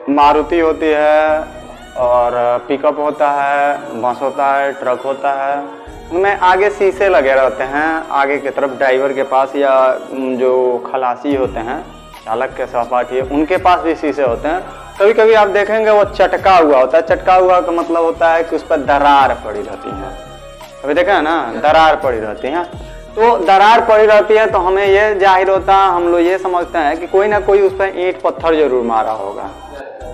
मारुति होती है और पिकअप होता है, बस होता है, ट्रक होता है। उनमें आगे शीशे लगे रहते हैं, आगे की तरफ ड्राइवर के पास या जो खलासी होते हैं, चालक के सहपाठी, उनके पास भी शीशे होते हैं। कभी कभी आप देखेंगे वो चटका हुआ होता है। चटका हुआ का मतलब होता है कि उस पर दरार पड़ी रहती है। अभी देखा है ना, दरार पड़ी रहती है। तो दरार पड़ी रहती है तो हमें ये जाहिर होता है, हम लोग ये समझते हैं कि कोई ना कोई उस पर ईंट पत्थर जरूर मारा होगा,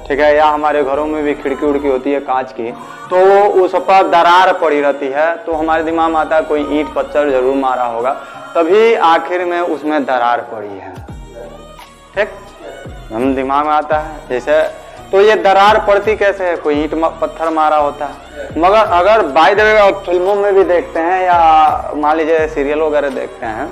ठीक है। या हमारे घरों में भी खिड़की उड़की होती है कांच की, तो उस पर दरार पड़ी रहती है तो हमारे दिमाग में आता है कोई ईंट पत्थर जरूर मारा होगा, तभी आखिर में उसमें दरार पड़ी है, ठीक। हम दिमाग में आता है जैसे, तो ये दरार पड़ती कैसे है, कोई ईंट पत्थर मारा होता है। मगर अगर बाय द वे फिल्मों में भी देखते हैं या मान लीजिए सीरियल वगैरह देखते हैं,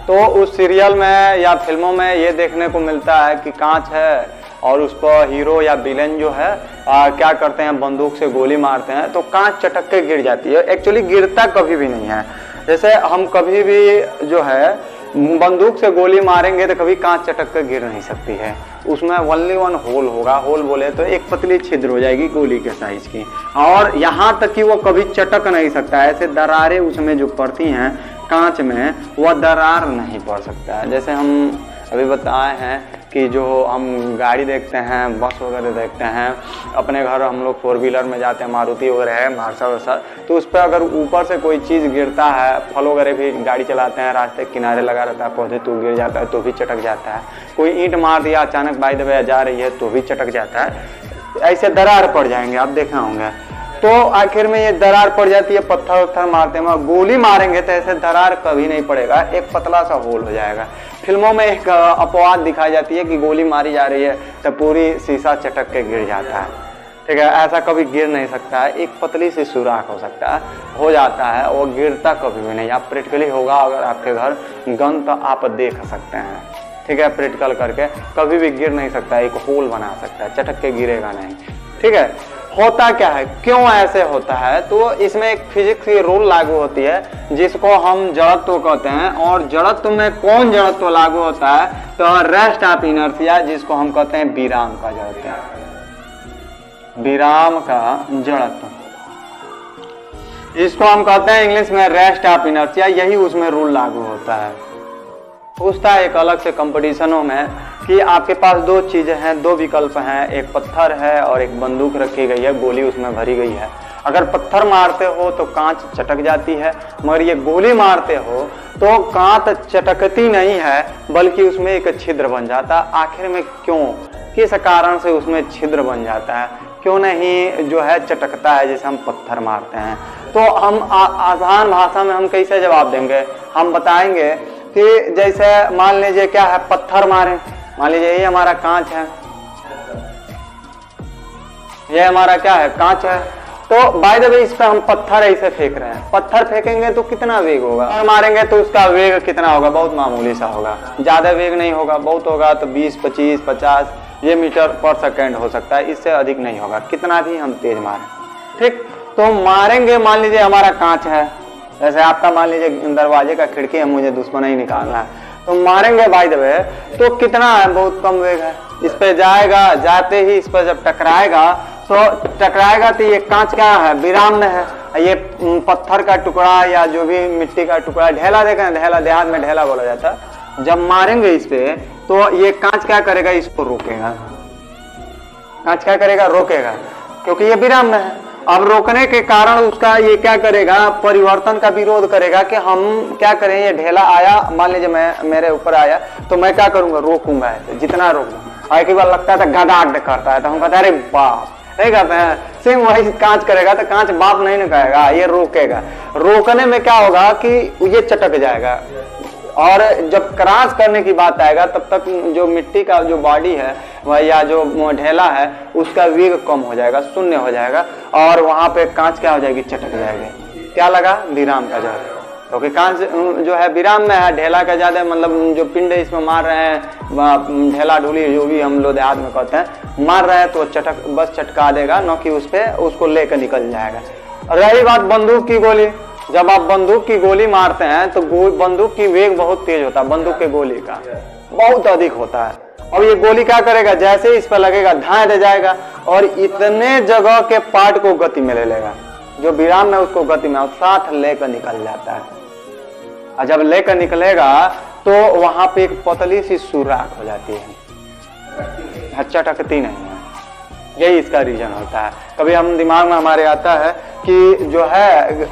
तो उस सीरियल में या फिल्मों में ये देखने को मिलता है कि कांच है और उस पर हीरो या विलेन जो है क्या करते हैं, बंदूक से गोली मारते हैं तो कांच चटक के गिर जाती है। एक्चुअली गिरता कभी भी नहीं है। जैसे हम कभी भी जो है बंदूक से गोली मारेंगे तो कभी कांच चटक के गिर नहीं सकती है। उसमें ओनली वन होल होगा। होल बोले तो एक पतली छिद्र हो जाएगी गोली के साइज की, और यहाँ तक कि वो कभी चटक नहीं सकता। ऐसे दरारें उसमें जो पड़ती हैं कांच में, वह दरार नहीं पड़ सकता है। जैसे हम अभी बताए हैं कि जो हम गाड़ी देखते हैं, बस वगैरह देखते हैं, अपने घर हम लोग 4 व्हीलर में जाते हैं, मारुति वगैरह है, मार्शल वर्सल, तो उस पर अगर ऊपर से कोई चीज़ गिरता है, फल वगैरह भी गाड़ी चलाते हैं, रास्ते किनारे लगा रहता है, पौधे तो गिर जाता है तो भी चटक जाता है। कोई ईंट मार दिया अचानक बाय द वे जा रही है तो भी चटक जाता है। ऐसे दरार पड़ जाएंगे, आप देखे होंगे। तो आखिर में ये दरार पड़ जाती है, पत्थर वत्थर मारते हैं। गोली मारेंगे तो ऐसे दरार कभी नहीं पड़ेगा, एक पतला सा होल हो जाएगा। फिल्मों में एक अपवाद दिखाई जाती है कि गोली मारी जा रही है तो पूरी शीशा चटक के गिर जाता है, ठीक है। ऐसा कभी गिर नहीं सकता है, एक पतली सी सुराख हो सकता है, हो जाता है, वो गिरता कभी भी नहीं। आप प्रैक्टिकली होगा अगर आपके घर गन तो आप देख सकते हैं, ठीक है। प्रैक्टिकल करके कभी भी गिर नहीं सकता, एक होल बना सकता है, चटक के गिरेगा नहीं, ठीक है। होता क्या है, क्यों ऐसे होता है, तो इसमें एक फिजिक्स की रूल लागू होती है जिसको हम जड़त्व कहते हैं। और जड़त्व में कौन जड़त्व लागू होता है, तो रेस्ट ऑफ इनर्शिया, जिसको हम कहते हैं विराम का जड़त्व, विराम का जड़त्व, इसको हम कहते हैं इंग्लिश में रेस्ट ऑफ इनर्शिया। यही उसमें रूल लागू होता है। पूछता है एक अलग से कंपटीशनों में कि आपके पास 2 चीजें हैं, 2 विकल्प हैं, एक पत्थर है और एक बंदूक रखी गई है, गोली उसमें भरी गई है। अगर पत्थर मारते हो तो कांच चटक जाती है, मगर ये गोली मारते हो तो कांच चटकती नहीं है बल्कि उसमें एक छिद्र बन जाता है। आखिर में क्यों, किस कारण से उसमें छिद्र बन जाता है, क्यों नहीं जो है चटकता है जैसे हम पत्थर मारते हैं। तो हम आसान भाषा में हम कैसे जवाब देंगे, हम बताएंगे कि जैसे मान लीजिए क्या है, पत्थर मारे, मान लीजिए ये हमारा कांच है, ये हमारा क्या है, कांच है। तो बाय द वे इस पे हम पत्थर ऐसे फेंक रहे हैं, पत्थर फेंकेंगे तो कितना वेग होगा, और मारेंगे तो उसका वेग कितना होगा, बहुत मामूली सा होगा, ज्यादा वेग नहीं होगा। बहुत होगा तो 20, 25, 50 ये मीटर पर सेकेंड हो सकता है, इससे अधिक नहीं होगा, कितना भी हम तेज मारें, ठीक। तो मारेंगे, मान लीजिए हमारा कांच है, जैसे आपका मान लीजिए दरवाजे का खिड़की है, मुझे दुश्मन ही निकालना है, तो मारेंगे बाय द वे तो कितना है, बहुत कम वेग है। इस पे जाएगा, जाते ही इस पर जब टकराएगा तो ये कांच क्या है, विराम में है। ये पत्थर का टुकड़ा या जो भी मिट्टी का टुकड़ा, ढेला देखें, ढेला देहात में ढेला बोला जाता है, जब मारेंगे इस पे तो ये कांच क्या करेगा, इसको रोकेगा। कांच क्या करेगा, रोकेगा, क्योंकि ये विराम में है। अब रोकने के कारण उसका ये क्या करेगा, परिवर्तन का विरोध करेगा कि हम क्या करें, ये ढेला आया, मान लीजिए मैं मेरे ऊपर आया तो मैं क्या करूंगा, रोकूंगा ऐसे, जितना रोक दूं। एक बार लगता था गदाड करता है तो हम कहते हैं अरे बाप, नहीं कहते हैं, सेम वही कांच करेगा तो कांच बाप नहीं न कहेगा, ये रोकेगा। रोकने में क्या होगा कि ये चटक जाएगा, और जब क्रॉस करने की बात आएगा तब तक जो मिट्टी का जो बॉडी है या जो ढेला है उसका वेग कम हो जाएगा, शून्य हो जाएगा, और वहां पे कांच क्या हो जाएगी, चटक जाएगी। क्या लगा, विराम का जड़, क्योंकि कांच जो है विराम में है, ढेला का ज्यादा मतलब जो पिंड इसमें मार रहे हैं, ढेला ढूली जो भी हम लोग देहात में कहते हैं, मार रहे हैं तो चटक बस चटका देगा, न कि उस पे उसको लेकर निकल जाएगा। रही बात बंदूक की गोली, जब आप बंदूक की गोली मारते हैं तो बंदूक की वेग बहुत तेज होता है, बंदूक के गोली का बहुत अधिक होता है, अब ये गोली क्या करेगा, जैसे ही इस पर लगेगा धाए दे जाएगा और इतने जगह के पार्ट को गति में ले लेगा, जो विराम में उसको गति में साथ लेकर निकल जाता है। और जब लेकर निकलेगा तो वहां पे एक पतली सी सुराख हो जाती है, चटकती नहीं है। यही इसका रीजन होता है। कभी हम दिमाग में हमारे आता है कि जो है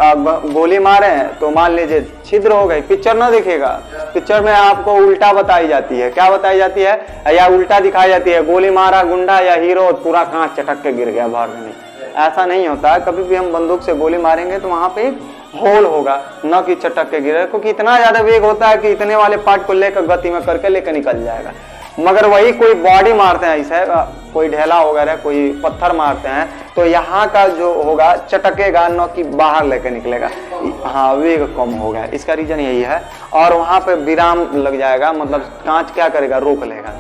गोली मारे हैं तो मान लीजिए छिद्र हो गई, पिक्चर ना दिखेगा, पिक्चर में आपको उल्टा बताई जाती है। क्या बताई जाती है, या उल्टा दिखाई जाती है, गोली मारा गुंडा या हीरो पूरा कांच चटक के गिर गया बाहर में। ऐसा नहीं होता। कभी भी हम बंदूक से गोली मारेंगे तो वहां पे एक होल होगा, न कि चटक के गिरे, क्योंकि इतना ज्यादा वेग होता है कि इतने वाले पार्ट को लेकर गति में करके लेकर निकल जाएगा। मगर वही कोई बॉडी मारते हैं, ऐसे कोई ढेला वगैरह कोई पत्थर मारते हैं तो यहाँ का जो होगा चटकेगा, न कि बाहर लेकर निकलेगा। हाँ, वेग कम होगा, इसका रीजन यही है। और वहां पे विराम लग जाएगा, मतलब कांच क्या करेगा, रोक लेगा।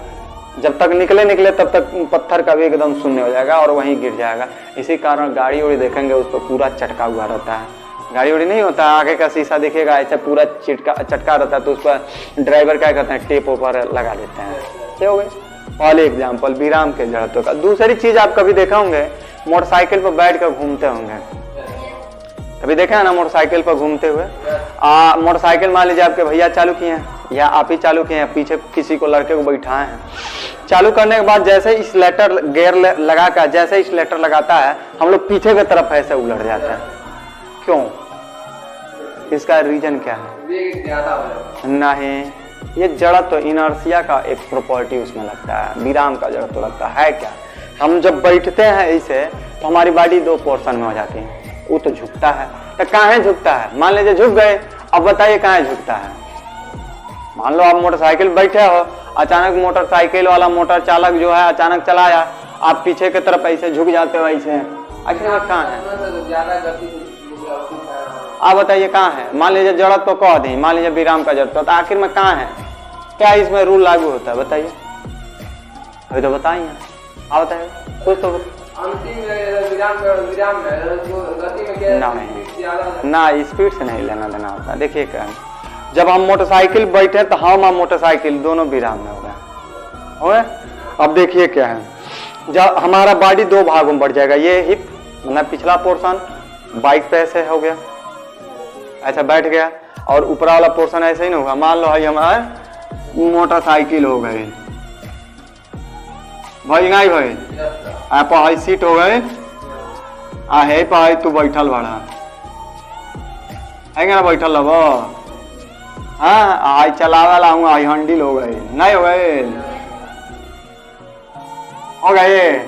जब तक निकले तब तक पत्थर का वेग एकदम शून्य हो जाएगा और वहीं गिर जाएगा। इसी कारण गाड़ी उड़ी देखेंगे उस पर पूरा चटका हुआ रहता है। गाड़ी उड़ी नहीं होता, आगे का शीशा दिखेगा ऐसा पूरा चटका रहता है, तो उस पर ड्राइवर क्या करते हैं, टेप ऊपर लगा देते हैं। क्या हो गए पहले एग्जाम्पल विराम के जड़त्व का। दूसरी चीज आप कभी देखा होंगे, मोटरसाइकिल पर बैठ कर घूमते होंगे, कभी देखा है ना मोटरसाइकिल पर घूमते हुए। मोटरसाइकिल मान लीजिए आपके भैया चालू किए हैं या आप ही चालू किए हैं, पीछे किसी को लड़के को बैठाए हैं। चालू करने के बाद जैसे ही स्लेटर गेयर लगा कर जैसे ही स्लेटर लगाता है, हम लोग पीछे की तरफ ऐसे उलट जाते हैं। क्यों? इसका रीजन क्या है? नहीं, ये जड़त्व इनर्शिया का एक प्रॉपर्टी उसमें लगता है, विराम का जड़त्व लगता है। क्या हम जब बैठते हैं ऐसे तो हमारी बॉडी दो पोर्शन में हो जाती है। वो तो झुकता है, तो कहाँ झुकता है? मान लीजिए झुक गए, अब बताइए कहाँ झुकता है? मान लो आप मोटरसाइकिल बैठे हो, अचानक मोटरसाइकिल वाला मोटर चालक जो है अचानक चलाया, आप पीछे की तरफ ऐसे झुक जाते हो ऐसे, आखिर में कहाँ है? आप बताइए कहाँ है? मान लीजिए जड़त्व तो कह दी, मान लीजिए विराम का जड़त्व, तो आखिर में कहाँ है? क्या इसमें रूल लागू होता है बताइए? अभी तो बताइए, आप बताइए कुछ तो ना स्पीड से नहीं लेना देना होता। देखिए क्या, जब हम मोटरसाइकिल बैठे तो हम और मोटरसाइकिल दोनों विराम में हो गए। अब देखिए क्या है, जब हमारा बॉडी दो भागों में बढ़ जाएगा, ये हिप मतलब पिछला पोर्शन बाइक पे ऐसे हो गया, ऐसा बैठ गया, और ऊपर वाला पोर्शन ऐसे ही नहीं होगा। मान लो भाई हमारे मोटरसाइकिल हो गए भाई, नहीं भाई आप हाई सीट हो गए, है पाई तू बैठल बड़ा है ना, बैठल रहो। हाँ, आई चलावा लाऊंगा, आई हैंडल हो गए, नहीं हो गए, हो गए।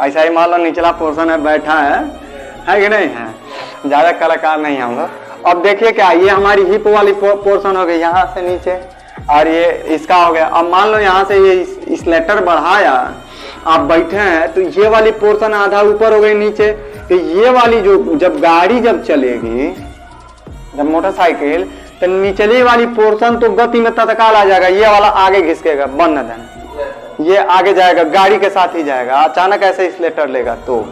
ऐसा ही मान लो निचला पोर्शन है, बैठा है कि नहीं है? ज्यादा कलाकार नहीं हम लोग। अब देखिए क्या, ये हमारी हिप वाली पोर्शन हो गई यहाँ से नीचे, और ये इसका हो गया। अब मान लो यहाँ से ये स्लेटर बढ़ाया, आप बैठे हैं तो ये वाली पोर्शन आधा ऊपर हो गई नीचे, तो ये वाली जो जब गाड़ी जब चलेगी, जब मोटरसाइकिल, तो निचली वाली पोर्शन तो गति में तत्काल आ जाएगा, ये वाला आगे घिसकेगा, बंद न देना, ये आगे जाएगा, गाड़ी के साथ ही जाएगा। अचानक ऐसे स्लेटर लेगा तो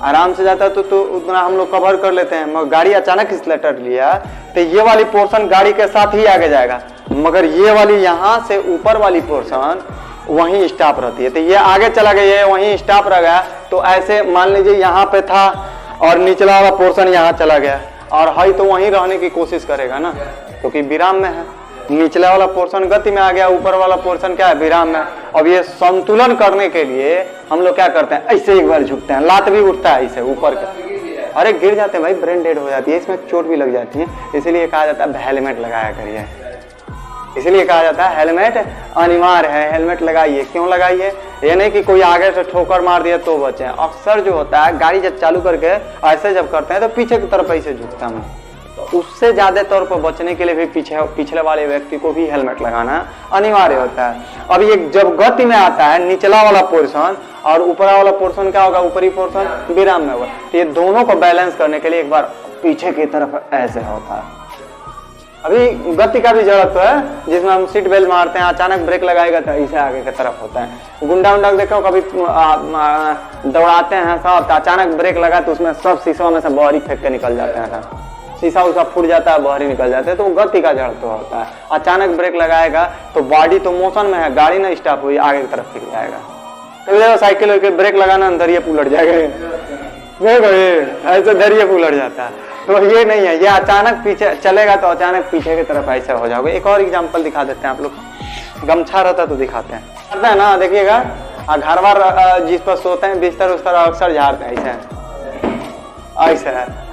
आराम से जाता है तो उतना हम लोग कवर कर लेते हैं, मगर गाड़ी अचानक स्लेटर लिया तो ये वाली पोर्शन गाड़ी के साथ ही आगे जाएगा, मगर ये वाली यहाँ से ऊपर वाली पोर्शन वहीं स्टॉप रहती है, तो ये आगे चला गया, ये वहीं स्टॉप रह गया। तो ऐसे मान लीजिए यहाँ पे था और निचला वाला पोर्शन यहाँ चला गया, और हाई तो वहीं रहने की कोशिश करेगा ना, क्योंकि विराम में है। निचला वाला पोर्शन गति में आ गया, ऊपर वाला पोर्शन क्या है, विराम में। अब ये संतुलन करने के लिए हम लोग क्या करते हैं, ऐसे एक बार झुकते हैं, लात भी उठता है ऐसे ऊपर का, अरे गिर जाते हैं भाई, ब्रेन डेड हो जाती है, इसमें चोट भी लग जाती है। इसीलिए कहा जाता है हेलमेट लगाया करिए, इसलिए कहा जाता है हेलमेट अनिवार्य है, हेलमेट लगाइए। क्यों लगाइए? ये नहीं कि कोई आगे से ठोकर मार दिया तो बचे। अक्सर जो होता है गाड़ी जब चालू करके ऐसे जब करते हैं तो पीछे की तरफ ऐसे झुकता हूँ, उससे ज्यादा तौर पर बचने के लिए भी पिछले वाले व्यक्ति को भी हेलमेट लगाना अनिवार्य होता है। अब ये जब गति में आता है, निचला वाला पोर्शन और ऊपर वाला पोर्शन क्या होगा, ऊपरी पोर्शन विराम में होगा, तो ये दोनों को बैलेंस करने के लिए एक बार पीछे की तरफ ऐसे होता है। अभी गति का भी जरूरत है, जिसमें हम सीट बेल्ट मारते हैं, अचानक ब्रेक लगाएगा तो इसे आगे की तरफ होता है। गुंडा उंडा देखो कभी दौड़ाते हैं सब, तो अचानक ब्रेक लगा तो उसमें सब शीशों में से बॉडी फेंक के निकल जाते हैं। शीशा उसा फूट जाता है, बाहर ही निकल जाते हैं, तो वो गति का जड़त्व होता है। अचानक ब्रेक लगाएगा तो बॉडी तो मोशन में है, गाड़ी ना स्टॉप हुई, आगे की तरफ फिर जाएगा। तो साइकिल के ब्रेक लगाना अंदर ये उलट जाएगा, ऐसे धैर्य उलट जाता है। तो ये नहीं है, ये अचानक पीछे चलेगा तो अचानक पीछे की तरफ ऐसा हो जाओगे। एक और एग्जांपल दिखा देते हैं आप लोग। गमछा रहता तो दिखाते हैं, करते हैं ना, देखिएगा घर बार जिस पर सोते हैं बिस्तर उस तरह अक्सर झाड़ते हैं, ऐसे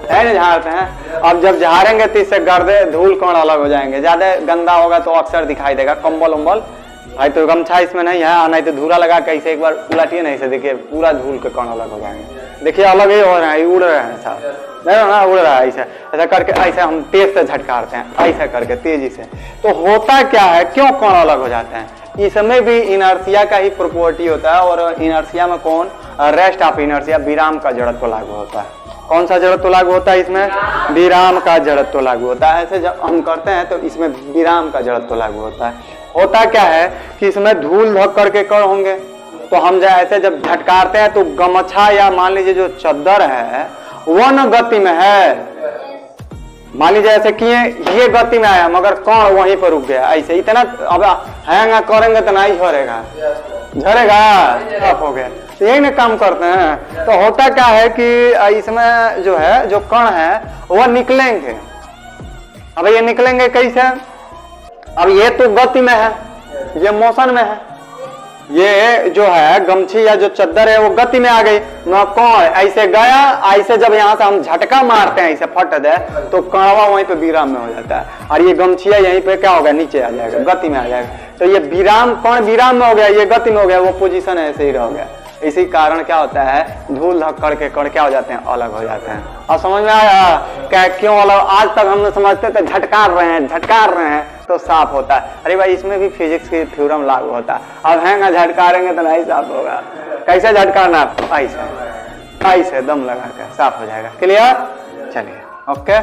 है ना, झाड़ते हैं। अब जब झाड़ेंगे तो इससे गर्दे धूल कण अलग हो जाएंगे, ज्यादा गंदा होगा तो अक्सर दिखाई देगा। कंबल उम्बल भाई तो गमछा इसमें नहीं है, नहीं तो धूरा लगा के ऐसे एक बार उलटिए नहीं से, देखिए पूरा धूल के कण अलग हो जाएंगे। देखिए अलग ही हो रहा है, उड़ रहे हैं साहब, नहीं ना उड़ रहा है, ऐसा करके ऐसे हम तेज से झटकारते हैं, ऐसा करके तेजी से। तो होता क्या है, क्यों कण अलग हो जाते हैं? इसमें भी इनर्शिया का ही प्रॉपर्टी होता है, और इनर्शिया में कौन, रेस्ट ऑफ इनर्शिया, विराम का जड़त्व लागू होता है। कौन सा जड़त्व लागू होता है इसमें? विराम का जड़त्व लागू होता है। ऐसे जब हम करते हैं तो इसमें विराम का जड़त्व लागू होता है। होता क्या है कि इसमें धूल धक करके कण होंगे, तो हम जब ऐसे जब झटकारते हैं तो गमछा या मान लीजिए जो चद्दर है वो न गति में है, मान लीजिए ऐसे किए, ये गति में आया मगर कण वहीं पर रुक गया, ऐसे इतना अब हैंग करेंगे तो नहीं झरेगा, झरेगा, साफ हो गया। तो यही ना काम करते हैं। तो होता क्या है कि इसमें जो है, जो कण है वो निकलेंगे। अब ये निकलेंगे कैसे? अब ये तो गति में है, ये मोशन में है, ये जो है गमछी या जो चद्दर है वो गति में आ गई, न कौन ऐसे गया, ऐसे जब यहाँ से हम झटका मारते हैं ऐसे फट दे तो कणवा वहीं पे विराम में हो जाता है, और ये गमछिया यहीं पे क्या होगा, नीचे आ जाएगा, गति में आ जाएगा। तो ये विराम, कौन विराम में हो गया, ये गति में हो गया, वो पोजीशन ऐसे ही रह गया। इसी कारण क्या होता है, धूल धक करके कण क्या हो जाते हैं, अलग हो जाते हैं। अब समझ में आया क्या क्यों अलग? आज तक हम समझते थे झटकार रहे हैं तो साफ होता है। अरे भाई इसमें भी फिजिक्स की थ्योरम लागू होता है। अब हैंगा झटकारेंगे तो नहीं साफ होगा। कैसे झटकारना? ऐसे दम लगा कर साफ हो जाएगा। क्लियर? चलिए ओके।